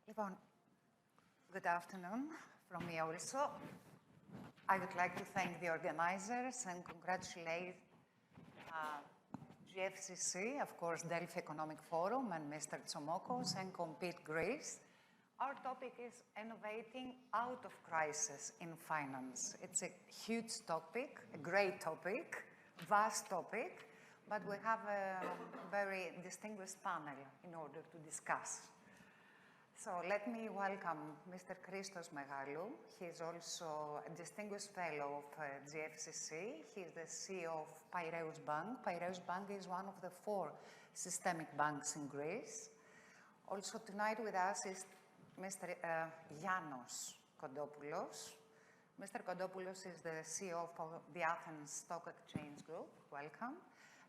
Λοιπόν, good afternoon from me also. I would like to thank the organizers and congratulate GFCC, of course, Delphi Economic Forum, and Mr. Tsomokos, and Compete Greece. Our topic is innovating out of crisis in finance. It's a huge topic, a great topic, vast topic, but we have a very distinguished panel in order to discuss. So let me welcome Mr. Christos Megalou. He is also a distinguished fellow of GFCC. He is the CEO of Piraeus Bank. Piraeus Bank is one of the 4 systemic banks in Greece. Also tonight with us is Mr. Yanos Kodopoulos. Mr. Kodopoulos is the CEO of the Athens Stock Exchange Group. Welcome.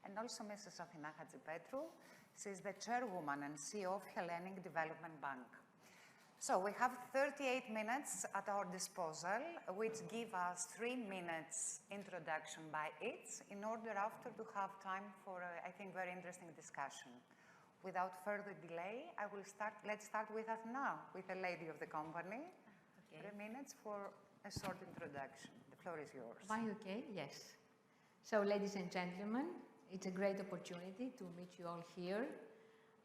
And also Mrs. Athina Hadjipetrou. She is the chairwoman and CEO of Hellenic Development Bank. So we have 38 minutes at our disposal, which give us 3 minutes introduction by each, in order after to have time for, I think, very interesting discussion. Without further delay, let's start with Athina, with the lady of the company. Okay. 3 minutes for a short introduction. The floor is yours. Am I okay? Yes. So, ladies and gentlemen, it's a great opportunity to meet you all here.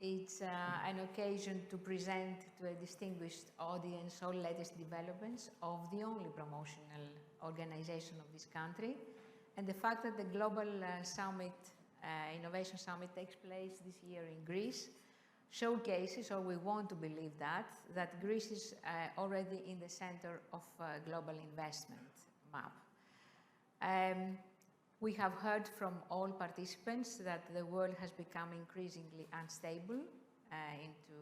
It's an occasion to present to a distinguished audience all latest developments of the only promotional organization of this country. And the fact that the Global Summit, Innovation Summit takes place this year in Greece showcases, or we want to believe that Greece is already in the center of global investment map. We have heard from all participants that the world has become increasingly unstable into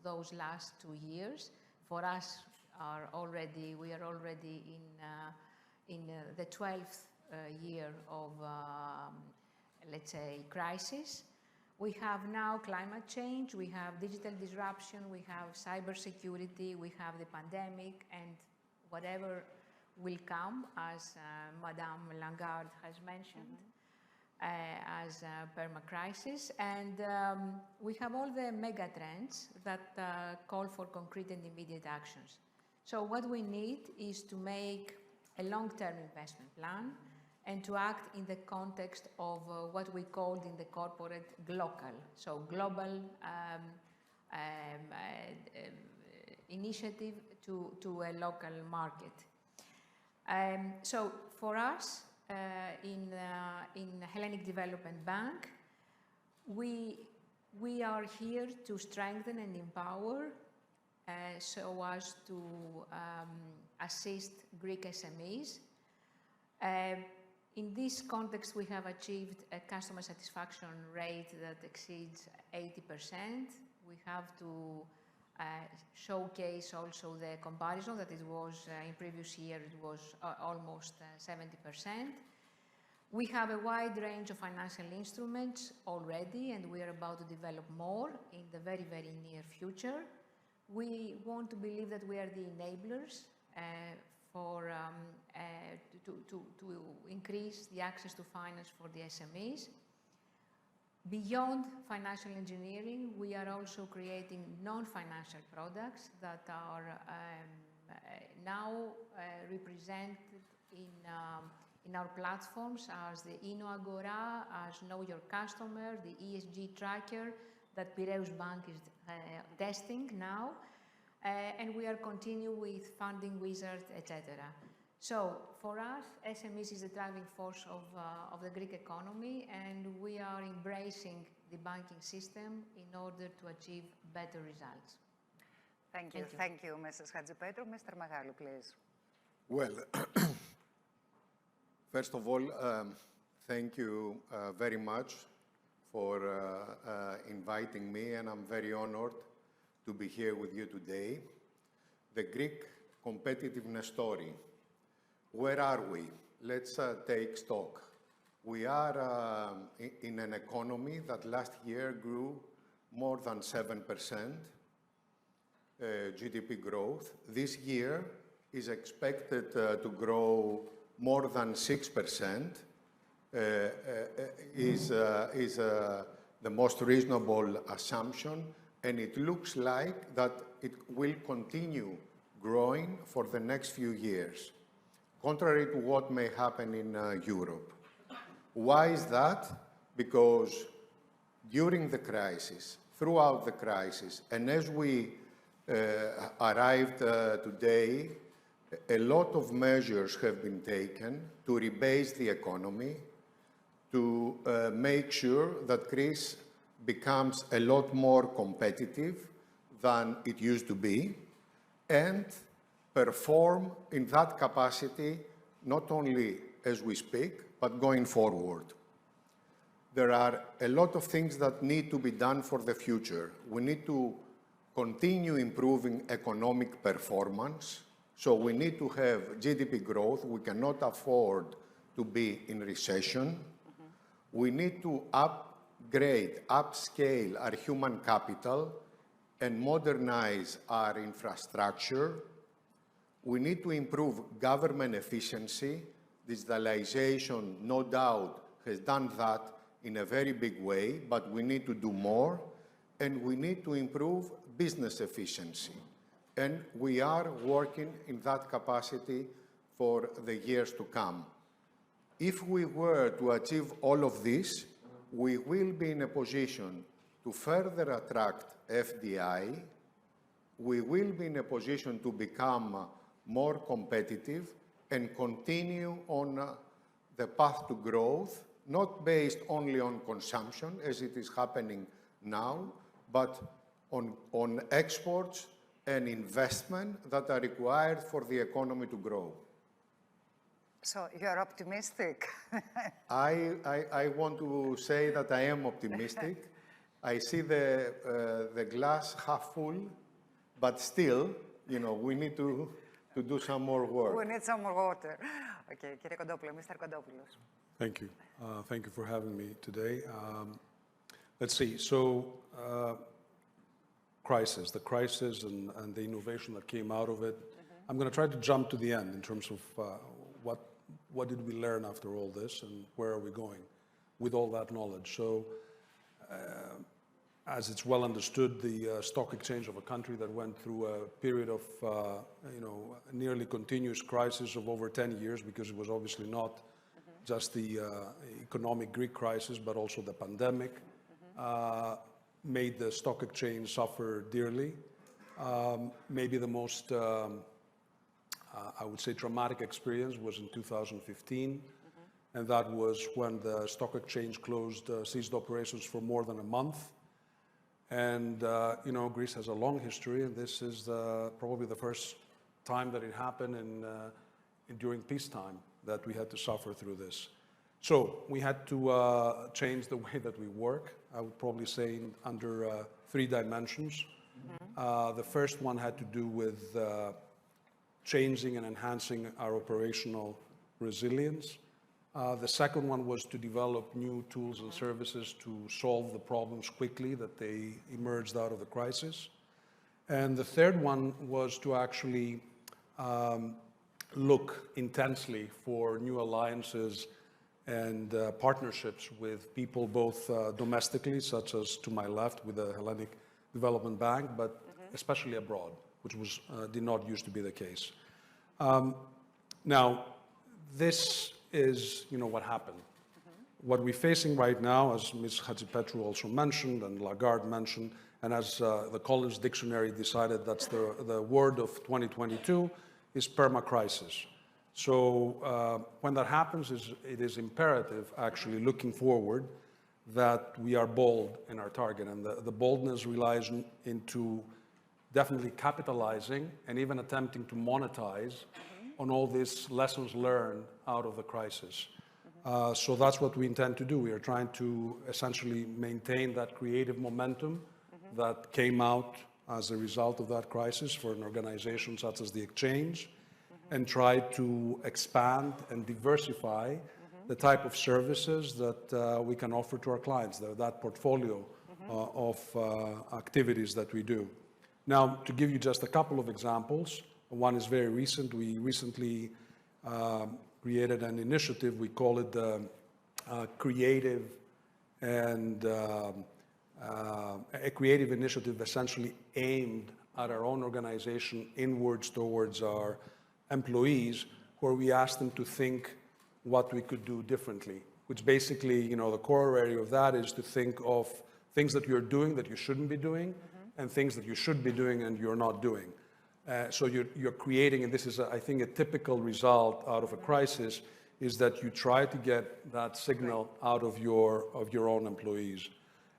those last 2 years. For us, we are already in the 12th year of, let's say, crisis. We have now climate change, we have digital disruption, we have cybersecurity, we have the pandemic, and whatever will come, as Madame Lagarde has mentioned, as a perma-crisis. And we have all the mega trends that call for concrete and immediate actions. So what we need is to make a long-term investment plan and to act in the context of what we called in the corporate GLOCAL, so global initiative to a local market. So for us, in Hellenic Development Bank, we are here to strengthen and empower so as to assist Greek SMEs. In this context, we have achieved a customer satisfaction rate that exceeds 80%. We have to showcase also the comparison that it was in previous year, it was almost 70%. We have a wide range of financial instruments already, and we are about to develop more in the very, very near future. We want to believe that we are the enablers to increase the access to finance for the SMEs. Beyond financial engineering, we are also creating non-financial products that are now represented in our platforms as the Inno Agora, as Know Your Customer, the ESG tracker that Piraeus Bank is testing now, and we are continuing with Funding Wizard, etc. So for us, SMEs is the driving force of the Greek economy, and we are embracing the banking system in order to achieve better results. Thank you. Thank you, Mrs. Hadjipetrou. Mr. Megalou, please. Well, first of all, thank you very much for inviting me, and I'm very honored to be here with you today. The Greek Competitiveness Story. Where are we? Let's take stock. We are in an economy that last year grew more than 7% GDP growth. This year is expected to grow more than 6%, is the most reasonable assumption, and it looks like that it will continue growing for the next few years, contrary to what may happen in Europe. Why is that? Because during the crisis, throughout the crisis, and as we arrived today, a lot of measures have been taken to rebase the economy, to make sure that Greece becomes a lot more competitive than it used to be, and perform in that capacity, not only as we speak, but going forward. There are a lot of things that need to be done for the future. We need to continue improving economic performance, so we need to have GDP growth. We cannot afford to be in recession. We need to upscale our human capital and modernize our infrastructure. We need to improve government efficiency. Digitalization, no doubt, has done that in a very big way, but we need to do more, and we need to improve business efficiency. And we are working in that capacity for the years to come. If we were to achieve all of this, we will be in a position to further attract FDI. We will be in a position to become more competitive and continue on the path to growth, not based only on consumption, as it is happening now, but on exports and investment that are required for the economy to grow. So you're optimistic? I want to say that I am optimistic. I see the glass half full, but still, you know, we need to do some more work. We need some more water. Okay, κύριε Κοντόπουλο, Mr. Κοντόπουλος. Thank you. Thank you for having me today. Let's see. So, the crisis and the innovation that came out of it. I'm going to try to jump to the end in terms of what did we learn after all this and where are we going with all that knowledge. So, as it's well understood, the stock exchange of a country that went through a period of nearly continuous crisis of over 10 years, because it was obviously not just the economic Greek crisis, but also the pandemic, made the stock exchange suffer dearly. Maybe the most, I would say, traumatic experience was in 2015, and that was when the stock exchange ceased operations for more than a month. And, Greece has a long history, and this is probably the first time that it happened during peacetime that we had to suffer through this. So we had to change the way that we work, I would probably say under 3 dimensions. The first one had to do with changing and enhancing our operational resilience. The second one was to develop new tools and services to solve the problems quickly that they emerged out of the crisis. And the third one was to actually look intensely for new alliances and partnerships with people both domestically, such as to my left with the Hellenic Development Bank, but especially abroad, which did not used to be the case. Now, this is, what happened. What we're facing right now, as Ms. Hadjipetrou also mentioned, and Lagarde mentioned, and as the Collins Dictionary decided that's the word of 2022, is perma-crisis. So when that happens, it is imperative, actually, looking forward, that we are bold in our target. And the boldness relies into definitely capitalizing and even attempting to monetize on all these lessons learned out of the crisis. So that's what we intend to do. We are trying to essentially maintain that creative momentum that came out as a result of that crisis for an organization such as the Exchange, and try to expand and diversify the type of services that we can offer to our clients, that portfolio of activities that we do. Now, to give you just a couple of examples, one is very recent. We recently created an initiative. We call it the Creative and a creative initiative essentially aimed at our own organization inwards towards our employees, where we asked them to think what we could do differently, which basically, you know, the corollary of that is to think of things that you're doing that you shouldn't be doing, and things that you should be doing and you're not doing. So you're creating, and this is, I think, a typical result out of a crisis, is that you try to get that signal out of your own employees.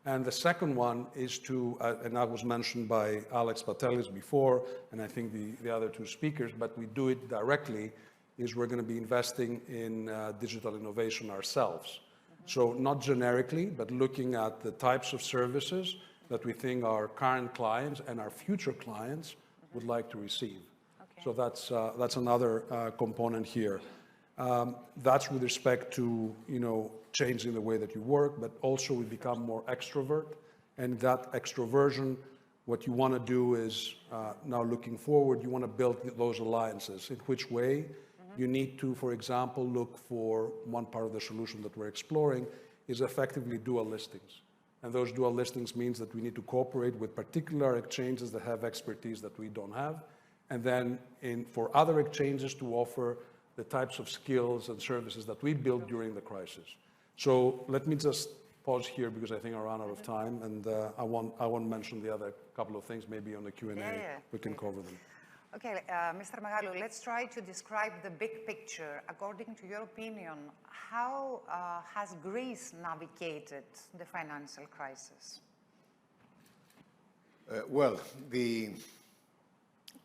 And the second one is to, and that was mentioned by Alex Patelis before, and I think the other two speakers, but we do it directly, is we're going to be investing in digital innovation ourselves. So not generically, but looking at the types of services that we think our current clients and our future clients would like to receive. Okay. So that's another component here. That's with respect to, you know, changing the way that you work, but also we become more extrovert. And that extroversion, what you want to do is, now looking forward, you want to build those alliances. In which way? You need to, for example, look for one part of the solution that we're exploring is effectively dual listings. And those dual listings means that we need to cooperate with particular exchanges that have expertise that we don't have. And then for other exchanges to offer the types of skills and services that we built during the crisis. So let me just pause here because I think I ran out of time, and I won't mention the other couple of things. Maybe on the Q&A we can cover them. Okay, Mr. Megalou, let's try to describe the big picture. According to your opinion, how has Greece navigated the financial crisis? Well, the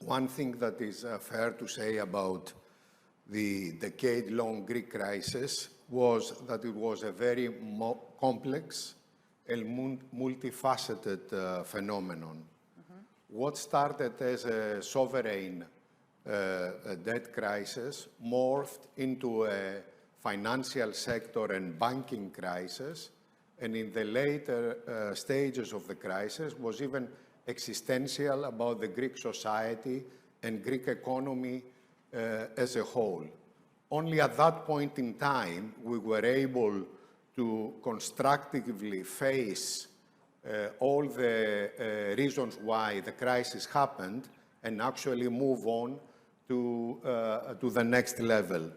one thing that is fair to say about the decade-long Greek crisis was that it was a very complex and multifaceted phenomenon. What started as a sovereign debt crisis morphed into a financial sector and banking crisis, and in the later stages of the crisis was even existential about the Greek society and Greek economy as a whole. Only at that point in time we were able to constructively face all the reasons why the crisis happened and actually move on to the next level.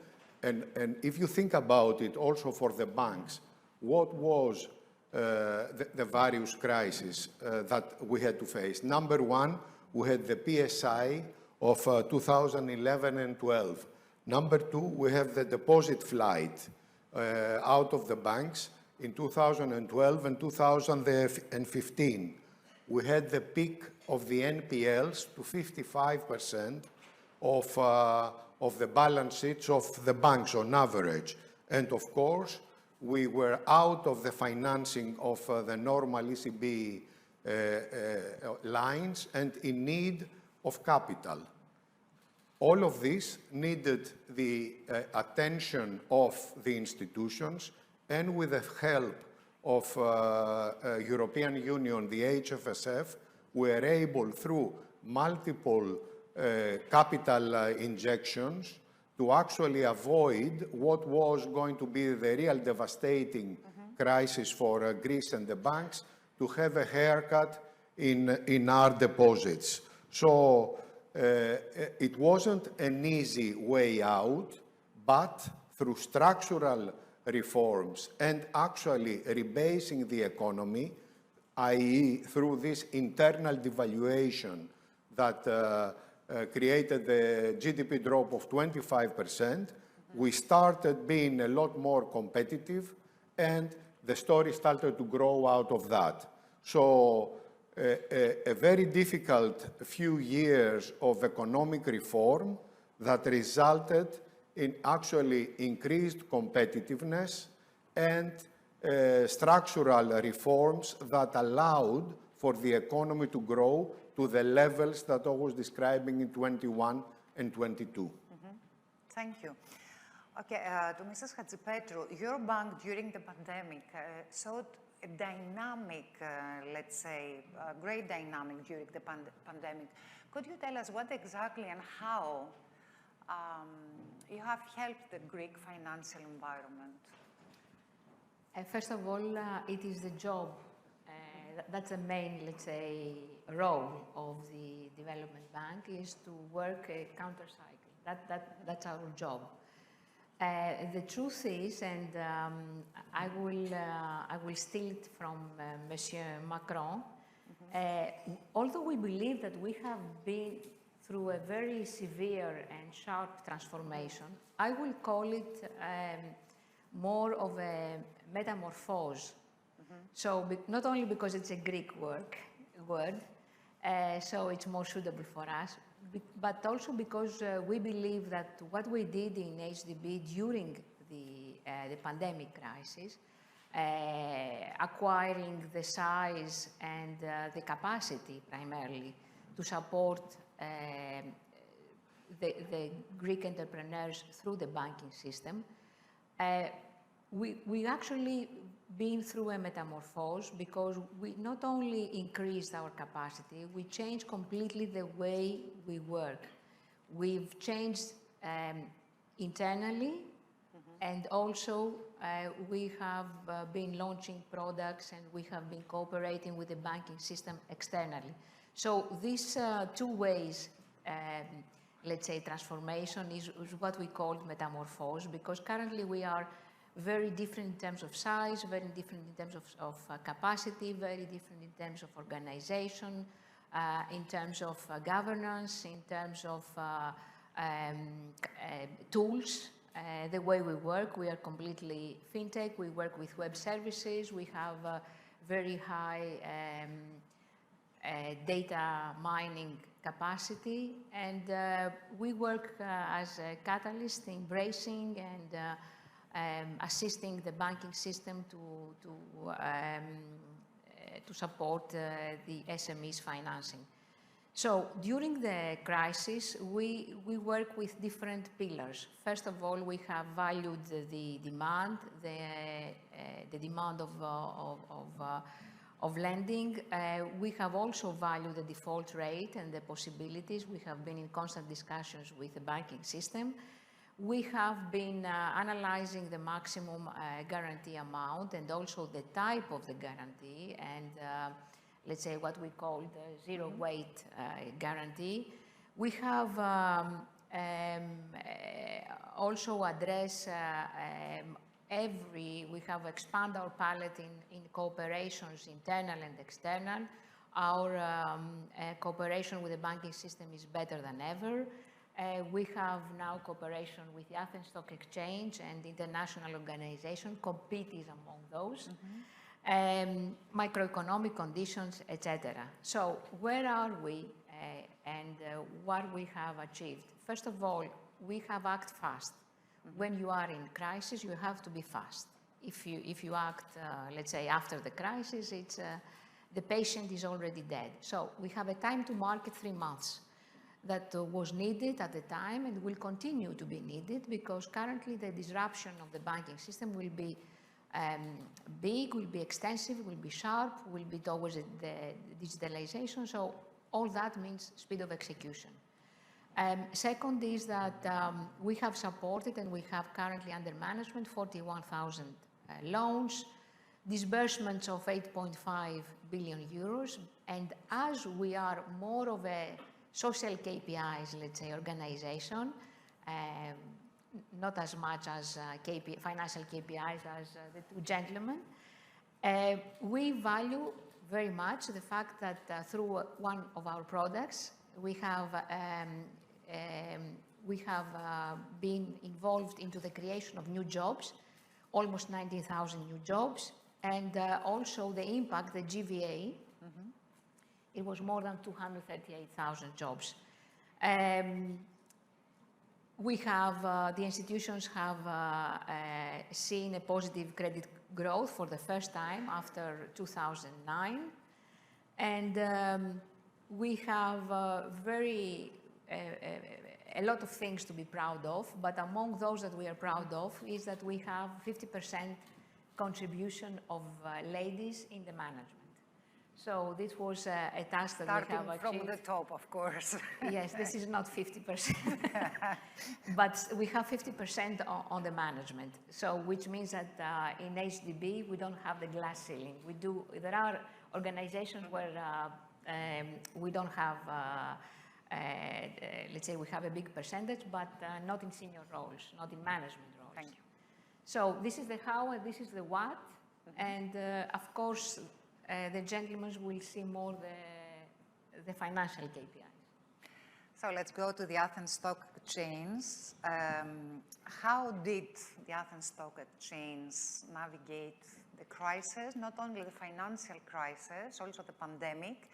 And if you think about it also for the banks, what was the various crises that we had to face? Number one, we had the PSI of 2011 and 12. Number two, we have the deposit flight out of the banks in 2012 and 2015. We had the peak of the NPLs to 55% of the balance sheets of the banks on average. And of course, we were out of the financing of the normal ECB lines and in need of capital. All of this needed the attention of the institutions, and with the help of European Union, the HFSF, we were able, through multiple capital injections, to actually avoid what was going to be the real devastating crisis for Greece and the banks, to have a haircut in our deposits. So it wasn't an easy way out, but through structural reforms and actually rebasing the economy, i.e. through this internal devaluation that created the GDP drop of 25%, we started being a lot more competitive, and the story started to grow out of that. So a very difficult few years of economic reform that resulted in actually increased competitiveness and structural reforms that allowed for the economy to grow to the levels that I was describing in 21 and 22. Thank you. Okay, to Mrs. Hadjipetrou, your bank during the pandemic showed a dynamic, let's say, great dynamic during the pandemic. Could you tell us what exactly and how you have helped the Greek financial environment? First of all, it is the job that's the main, let's say, role of the development bank, is to work counter-cycle. That's our job. The truth is, and I will steal it from Monsieur Macron, although we believe that we have been through a very severe and sharp transformation, I will call it more of a metamorphose. So not only because it's a Greek word, so it's more suitable for us, but also because we believe that what we did in HDB during the pandemic crisis, acquiring the size and the capacity primarily to support the Greek entrepreneurs through the banking system, we actually been through a metamorphose, because we not only increased our capacity, we changed completely the way we work. We've changed internally, and also we have been launching products, and we have been cooperating with the banking system externally. So these two ways, let's say, transformation is what we call metamorphose, because currently we are very different in terms of size, very different in terms of capacity, very different in terms of organization, in terms of governance, in terms of tools, the way we work. We are completely fintech. We work with web services. We have very high data mining capacity, and we work as a catalyst, embracing and assisting the banking system to support the SMEs financing. So during the crisis, we work with different pillars. First of all, we have valued the demand, the demand of lending. We have also valued the default rate and the possibilities. We have been in constant discussions with the banking system. We have been analyzing the maximum guarantee amount, and also the type of the guarantee, and let's say what we call the zero weight guarantee. We have also addressed we have expanded our palette in cooperations, internal and external. Our cooperation with the banking system is better than ever. We have now cooperation with the Athens Stock Exchange and international organization. Compete is among those. Macroeconomic conditions, etc. So where are we and what we have achieved? First of all, we have acted fast. When you are in crisis, you have to be fast. If you act, let's say, after the crisis, it's the patient is already dead. So we have a time to market 3 months. That was needed at the time and will continue to be needed, because currently the disruption of the banking system will be big, will be extensive, will be sharp, will be towards the digitalization. So all that means speed of execution. Second is that we have supported, and we have currently under management 41,000 loans, disbursements of 8.5 billion euros. And as we are more of a social KPIs, let's say, organization, not as much as financial KPIs as the two gentlemen. We value very much the fact that through one of our products, we have been involved into the creation of new jobs, almost 90,000 new jobs, and also the impact, the GVA, it was more than 238,000 jobs. We have, the institutions have seen a positive credit growth for the first time after 2009. And we have a lot of things to be proud of, but among those that we are proud of is that we have 50% contribution of ladies in the management. So this was a task that we have achieved. Starting from the top, of course. Yes, this is not 50%, but we have 50% on the management. So which means that in HDB, we don't have the glass ceiling. There are organizations where we don't have, let's say we have a big percentage, but not in senior roles, not in management roles. Thank you. So this is the how and this is the what. And of course, the gentlemen will see more the financial KPIs. So let's go to the Athens Stock Exchange. How did the Athens Stock Exchange navigate the crisis, not only the financial crisis, also the pandemic?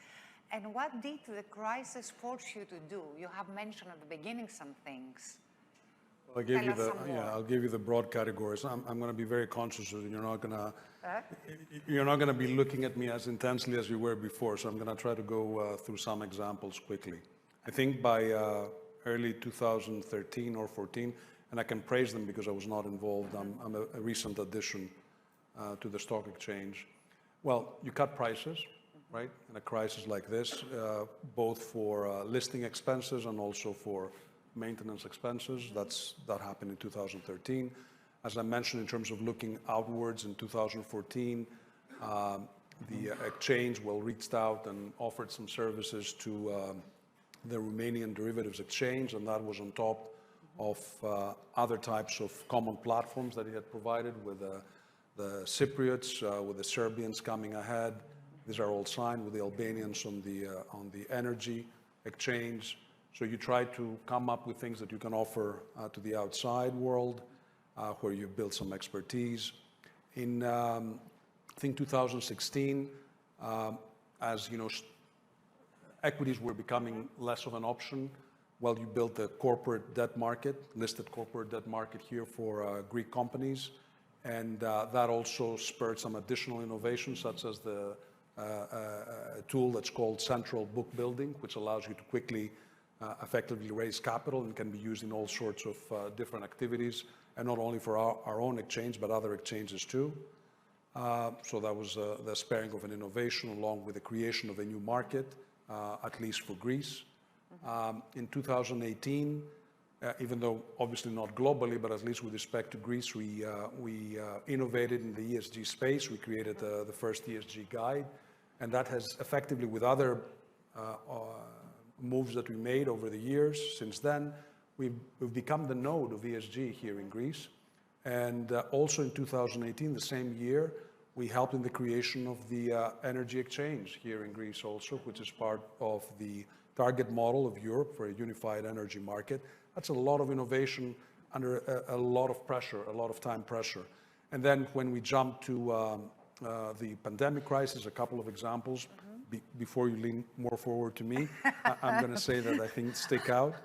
And what did the crisis force you to do? You have mentioned at the beginning some things. I'll give you the I'll give you the broad categories. I'm going to be very conscious that you're not going to be looking at me as intensely as you were before. So I'm going to try to go through some examples quickly. I think by early 2013 or 14, and I can praise them because I was not involved. I'm a recent addition to the stock exchange. Well, you cut prices, right? In a crisis like this, both for listing expenses and also for maintenance expenses. That happened in 2013. As I mentioned, in terms of looking outwards in 2014, the exchange reached out and offered some services to the Romanian derivatives exchange, and that was on top of other types of common platforms that he had provided with the Cypriots, with the Serbians coming ahead. These are all signed with the Albanians on the energy exchange. So you try to come up with things that you can offer to the outside world, where you build some expertise. In I think 2016, as you know, equities were becoming less of an option. Well, you built the corporate debt market, listed corporate debt market here for Greek companies. And that also spurred some additional innovations, such as the tool that's called central book building, which allows you to quickly, effectively raise capital and can be used in all sorts of different activities, and not only for our own exchange, but other exchanges too. So that was the spurring of an innovation, along with the creation of a new market, at least for Greece. In 2018, even though obviously not globally, but at least with respect to Greece, we innovated in the ESG space. We created the first ESG guide, and that has effectively, with other moves that we made over the years since then, we've become the node of ESG here in Greece. And also in 2018, the same year, we helped in the creation of the energy exchange here in Greece also, which is part of the target model of Europe for a unified energy market. That's a lot of innovation under a lot of pressure, a lot of time pressure. And then when we jump to the pandemic crisis, a couple of examples, before you lean more forward to me, I'm going to say that I think stick out.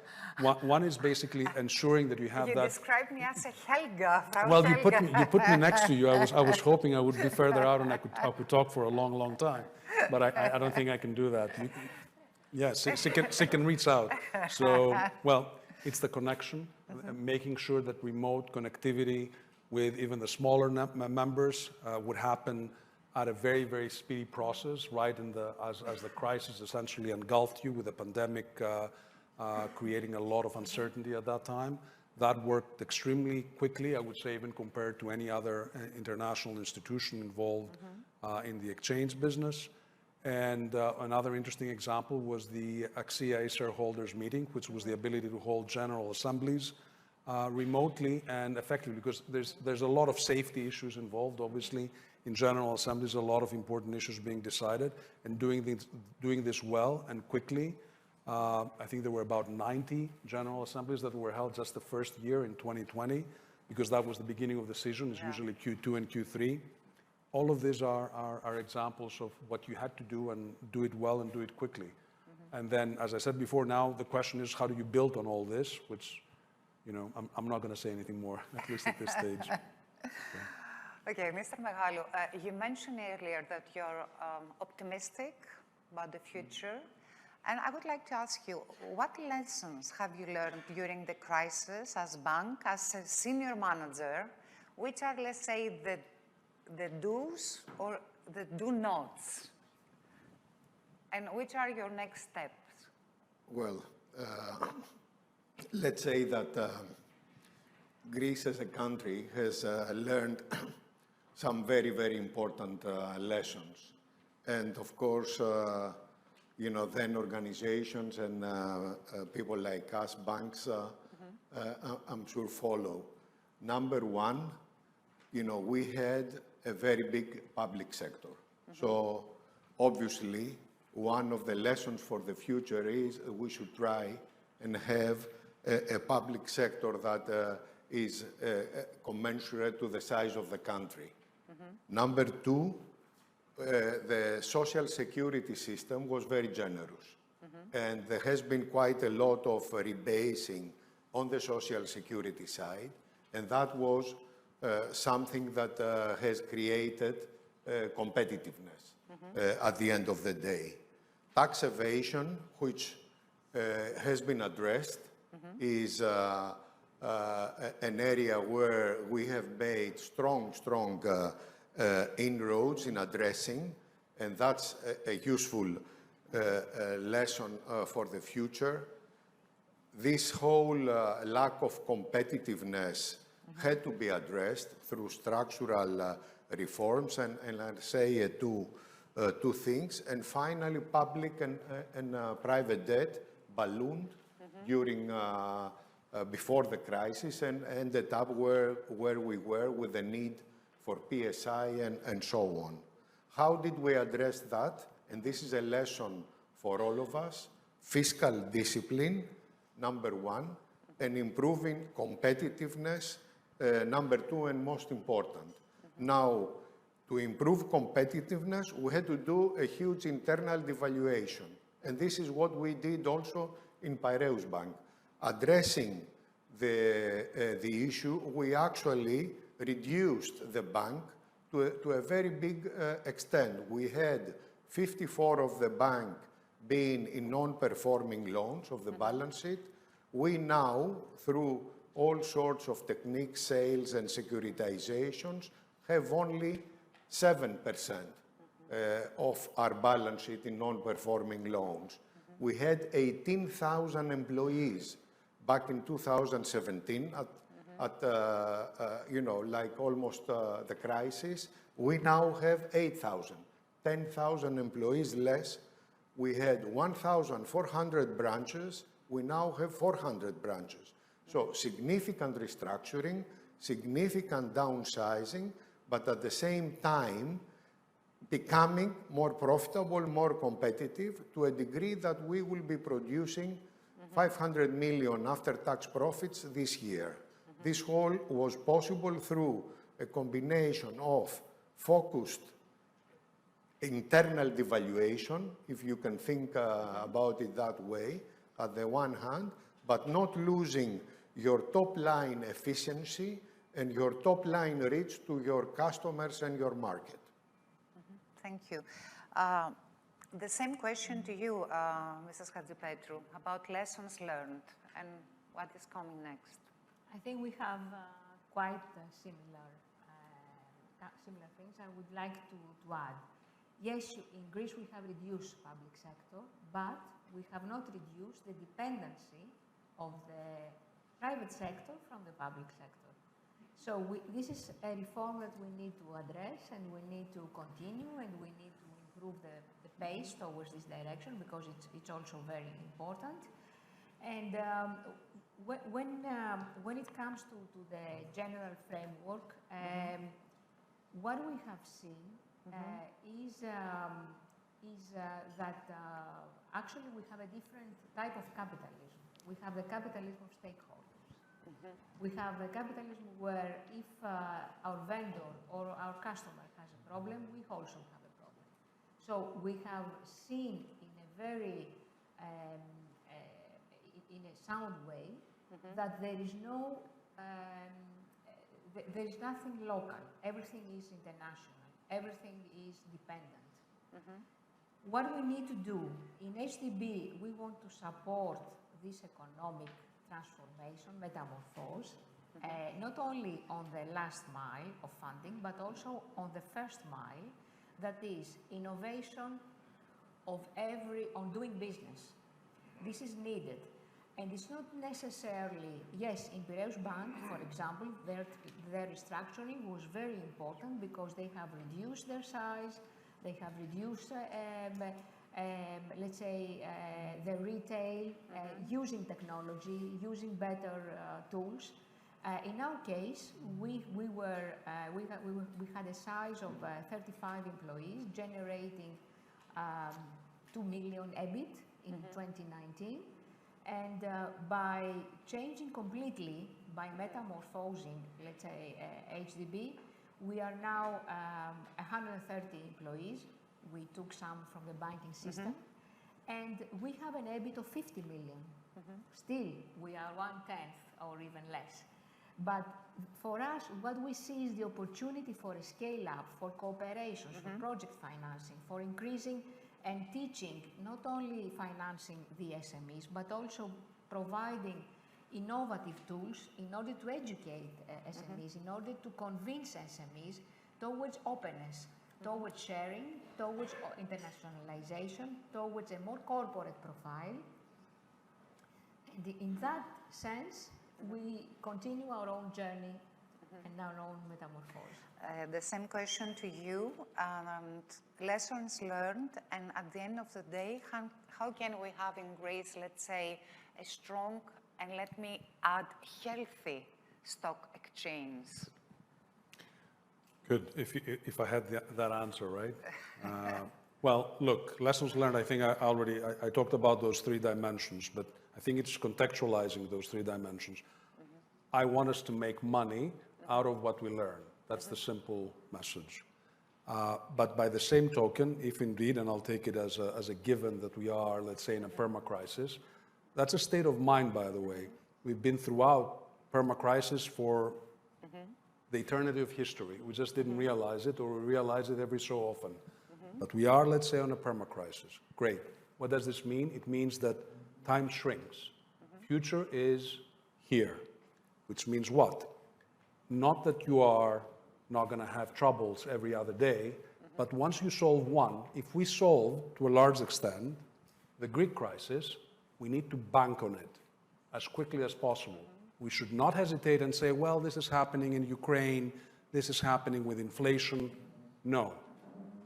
One is basically ensuring that you have that. You described me as a Helga. Well, you put me next to you. I was hoping I would be further out and I could talk for a long, long time, but I don't think I can do that. Yes, she can reach out. So, well, it's the connection, making sure that remote connectivity with even the smaller members would happen at a very, very speedy process, right as the crisis essentially engulfed you with the pandemic, creating a lot of uncertainty at that time. That worked extremely quickly, I would say, even compared to any other international institution involved in the exchange business. And another interesting example was the AXIA shareholders meeting, which was the ability to hold general assemblies remotely and effectively, because there's a lot of safety issues involved, obviously. In general assemblies, a lot of important issues being decided, and doing this well and quickly. I think there were about 90 general assemblies that were held just the first year in 2020, because that was the beginning of the season. It's usually Q2 and Q3. All of these are examples of what you had to do, and do it well and do it quickly. And then, as I said before, now the question is, how do you build on all this? Which, you know, I'm not going to say anything more, at least at this stage. Okay, Mr. Megalou, you mentioned earlier that you're optimistic about the future. And I would like to ask you, what lessons have you learned during the crisis as bank, as a senior manager, which are, let's say, the do's or the do-nots? And which are your next steps? Well, let's say that Greece as a country has learned some very, very important lessons. and of course, you know, then organizations and people like us, banks, I'm sure follow. Number one, you know, we had a very big public sector. So obviously, one of the lessons for the future is we should try and have a public sector that is commensurate to the size of the country. Number two, the social security system was very generous. And there has been quite a lot of rebasing on the social security side. And that was something that has created competitiveness at the end of the day. Tax evasion, which has been addressed, is an area where we have made strong inroads in addressing, and that's a useful lesson for the future. This whole lack of competitiveness had to be addressed through structural reforms, and I'll say two things. And finally, public and private debt ballooned during before the crisis and ended up where we were with the need for PSI and so on. How did we address that? And this is a lesson for all of us. Fiscal discipline, number one, and improving competitiveness, number two, and most important. Now, to improve competitiveness, we had to do a huge internal devaluation. And this is what we did also in Piraeus Bank. Addressing the issue, we actually reduced the bank to a very big extent. We had 54 of the bank being in non-performing loans of the balance sheet. We now, through all sorts of techniques, sales and securitizations, have only 7% of our balance sheet in non-performing loans. We had 18,000 employees back in 2017 at you know, like almost the crisis. We now have 8,000, 10,000 employees less. We had 1,400 branches. We now have 400 branches. So significant restructuring, significant downsizing, but at the same time, becoming more profitable, more competitive, to a degree that we will be producing 500 million after-tax profits this year. This whole was possible through a combination of focused internal devaluation, if you can think about it that way, at the one hand, but not losing your top-line efficiency and your top-line reach to your customers and your market. Thank you. The same question to you, Mrs. Hadjipetrou, about lessons learned and what is coming next. I think we have quite similar things I would like to add. Yes, in Greece we have reduced public sector, but we have not reduced the dependency of the private sector from the public sector. So this is a reform that we need to address, and we need to continue, and we need to improve the pace towards this direction, because it's also very important. And when it comes to the general framework, what we have seen is that actually we have a different type of capitalism. We have the capitalism of stakeholders. We have a capitalism where if our vendor or our customer has a problem, we also have a problem. So we have seen in a very, in a sound way, that there is no, there is nothing local. Everything is international. Everything is dependent. What we need to do in HDB, we want to support this economic transformation, metamorphose, not only on the last mile of funding, but also on the first mile, that is innovation of on doing business. This is needed. And it's not necessarily, yes, in Piraeus Bank, for example, their restructuring was very important because they have reduced their size, They have reduced, let's say, the retail, using technology, using better tools. In our case, we had a size of 35 employees, generating 2 million EBIT in 2019. And by changing completely, by metamorphosing, let's say, HDB, we are now 130 employees. We took some from the banking system. And we have an EBIT of 50 million. Still, we are 1/10 or even less. But for us, what we see is the opportunity for a scale-up, for cooperation, for project financing, for increasing and teaching, not only financing the SMEs, but also providing innovative tools in order to educate SMEs, in order to convince SMEs towards openness, towards sharing, towards internationalization, towards a more corporate profile. And in that sense, we continue our own journey and our own metamorphosis. The same question to you, and lessons learned, and at the end of the day, how can we have in Greece, let's say, a strong, and let me add, healthy stock exchange? Good, if I had that answer, right? Well, look, lessons learned, I think I talked about those 3 dimensions, but I think it's contextualizing those 3 dimensions. I want us to make money out of what we learn. That's the simple message. But by the same token, if indeed, and I'll take it as a given that we are, let's say, in a perma-crisis, that's a state of mind, by the way. We've been throughout perma-crisis for the eternity of history. We just didn't realize it, or we realize it every so often. But we are, let's say, on a perma-crisis. Great. What does this mean? It means that time shrinks. Future is here, which means what? Not that you are not going to have troubles every other day, but once you solve one, if we solve, to a large extent, the Greek crisis, we need to bank on it as quickly as possible. We should not hesitate and say, well, this is happening in Ukraine, this is happening with inflation. No.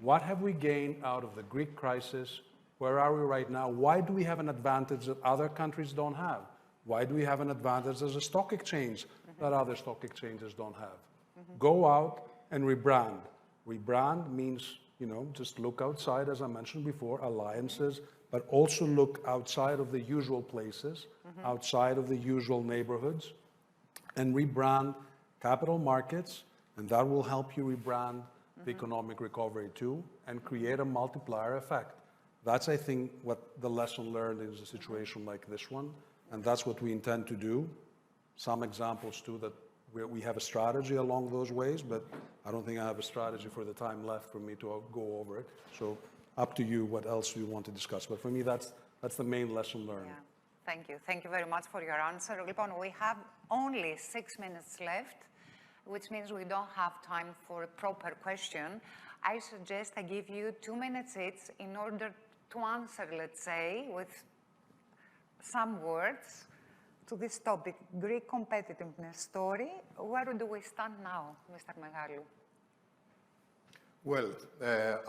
What have we gained out of the Greek crisis? Where are we right now? Why do we have an advantage that other countries don't have? Why do we have an advantage as a stock exchange that other stock exchanges don't have? Go out and rebrand. Rebrand means, just look outside, as I mentioned before, alliances, but also look outside of the usual places, outside of the usual neighborhoods, and rebrand capital markets, and that will help you rebrand the economic recovery too, and create a multiplier effect. That's, I think, what the lesson learned is a situation like this one, and that's what we intend to do. Some examples too that we have a strategy along those ways, but I don't think I have a strategy for the time left for me to go over it. So up to you what else you want to discuss. But for me, that's the main lesson learned. Yeah. Thank you. Thank you very much for your answer. We have only 6 minutes left, which means we don't have time for a proper question. I suggest I give you 2 minutes each in order to answer, let's say, with some words to this topic, Greek Competitiveness Story. Where do we stand now, Mr. Megalou? Well,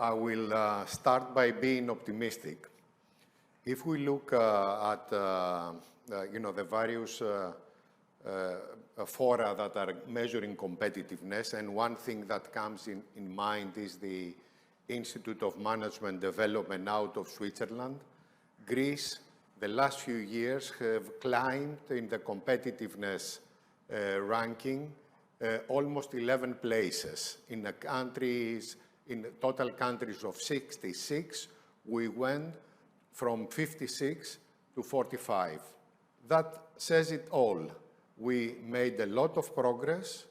I will start by being optimistic. If we look at the various fora that are measuring competitiveness, and one thing that comes in mind is the Institute of Management Development out of Switzerland. Greece, the last few years, have climbed in the competitiveness ranking almost 11 places. In the total countries of 66, we went from 56 to 45. That says it all. We made a lot of progress,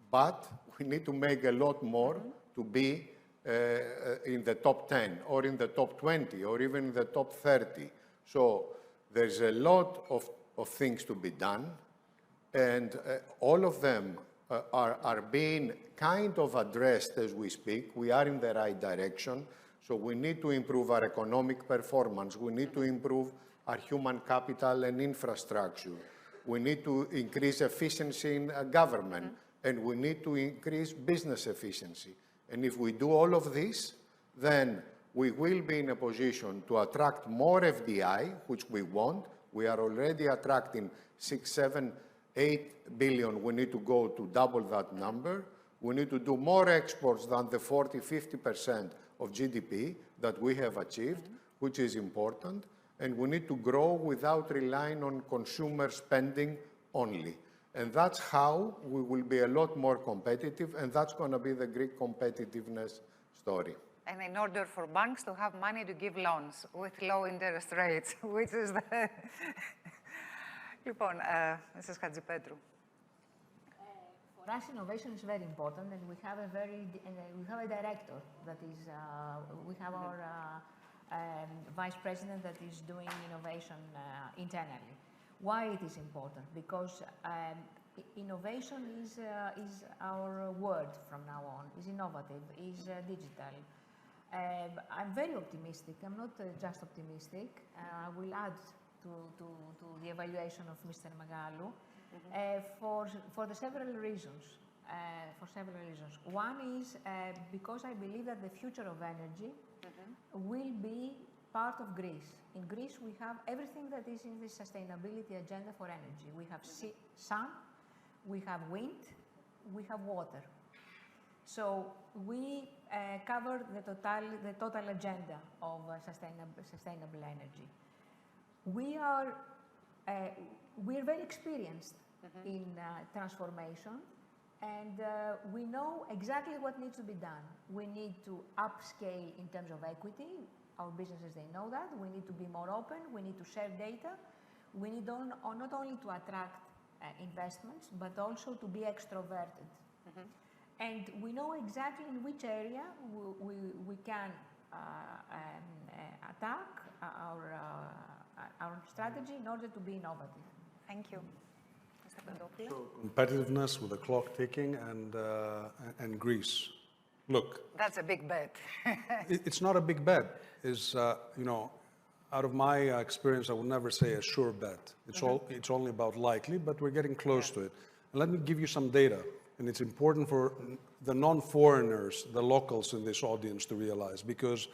but we need to make a lot more to be in the top 10 or in the top 20 or even in the top 30. So there's a lot of things to be done, and all of them are being kind of addressed as we speak. We are in the right direction. So we need to improve our economic performance. We need to improve our human capital and infrastructure. We need to increase efficiency in government, and we need to increase business efficiency. And if we do all of this, then we will be in a position to attract more FDI, which we want. We are already attracting 6, 7, 8 billion. We need to go to double that number. We need to do more exports than the 40, 50% of GDP that we have achieved, which is important. And we need to grow without relying on consumer spending only. And that's how we will be a lot more competitive, and that's going to be the Greek competitiveness story. And in order for banks to have money to give loans with low interest rates, which is the... Λοιπόν, Mrs. Hadjipetrou. For us, innovation is very important, and we have a director that is, we have our vice president that is doing innovation internally. Why it is important? Because innovation is our word from now on, is innovative, is digital. I'm very optimistic. I'm not just optimistic. I will add to the evaluation of Mr. Magalou for the several reasons. One is because I believe that the future of energy will be part of Greece. In Greece, we have everything that is in the sustainability agenda for energy. We have sun, we have wind, we have water. So we cover the total agenda of sustainable energy. We are very experienced in transformation, and we know exactly what needs to be done. We need to upscale in terms of equity. Our businesses, they know that. We need to be more open. We need to share data. We need not only to attract investments, but also to be extroverted. And we know exactly in which area we can attack our strategy in order to be innovative. Thank you. Mr. Kodopoulos? So competitiveness with the clock ticking and Greece. Look. That's a big bet. It's not a big bet. It's, you know, out of my experience, I would never say a sure bet. It's only about likely, but we're getting close to it. And let me give you some data. And it's important for the non-foreigners, the locals in this audience to realize, because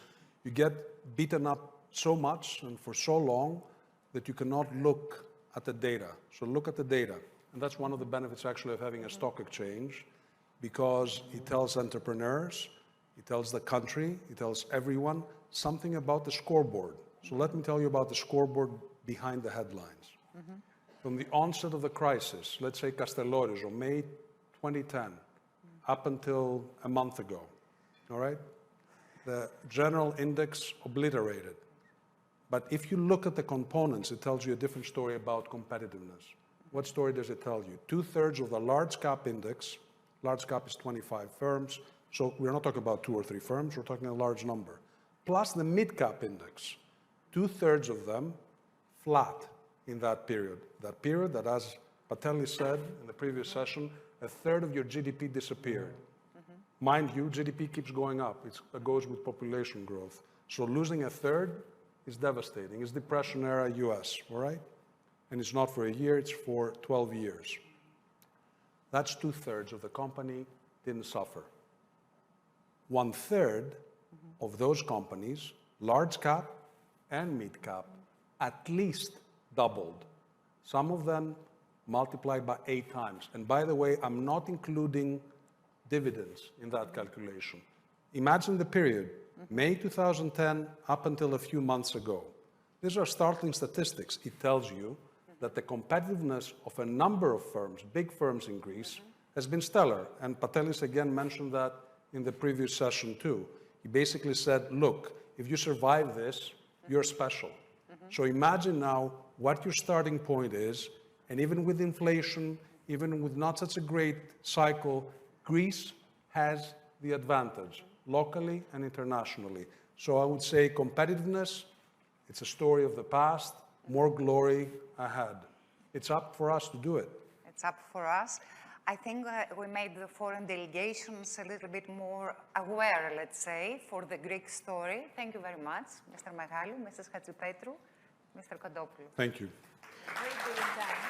you get beaten up so much and for so long that you cannot look at the data. So look at the data. And that's one of the benefits actually of having a stock exchange, because it tells entrepreneurs, it tells the country, it tells everyone something about the scoreboard. So let me tell you about the scoreboard behind the headlines. From the onset of the crisis, let's say Castelloris, or May 2010, up until a month ago, all right? The general index obliterated. But if you look at the components, it tells you a different story about competitiveness. What story does it tell you? 2/3 of the large cap index, large cap is 25 firms, so we're not talking about 2 or 3 firms, we're talking a large number. Plus the mid cap index, 2/3 of them flat in that period. That period that, as Patelli said in the previous session, 1/3 of your GDP disappeared. Mind you, GDP keeps going up. It goes with population growth. So losing 1/3 is devastating. It's Depression era US, all right? And it's not for a year, it's for 12 years. That's 2/3 of the company didn't suffer. 1/3 of those companies, large cap and mid cap, at least doubled. Some of them multiplied by 8 times. And by the way, I'm not including dividends in that calculation. Imagine the period, May 2010 up until a few months ago. These are startling statistics. It tells you that the competitiveness of a number of firms, big firms in Greece, has been stellar. And Patelis again mentioned that in the previous session too. He basically said, look, if you survive this, you're special. So imagine now what your starting point is, and even with inflation, even with not such a great cycle, Greece has the advantage, locally and internationally. So I would say competitiveness, it's a story of the past, more glory ahead. It's up for us to do it. It's up for us. I think we made the foreign delegations a little bit more aware, let's say, for the Greek story. Thank you very much, Mr. Magalou, Mrs. Hadjipetrou, Mr. Kodopoulos. Thank you. Great being done.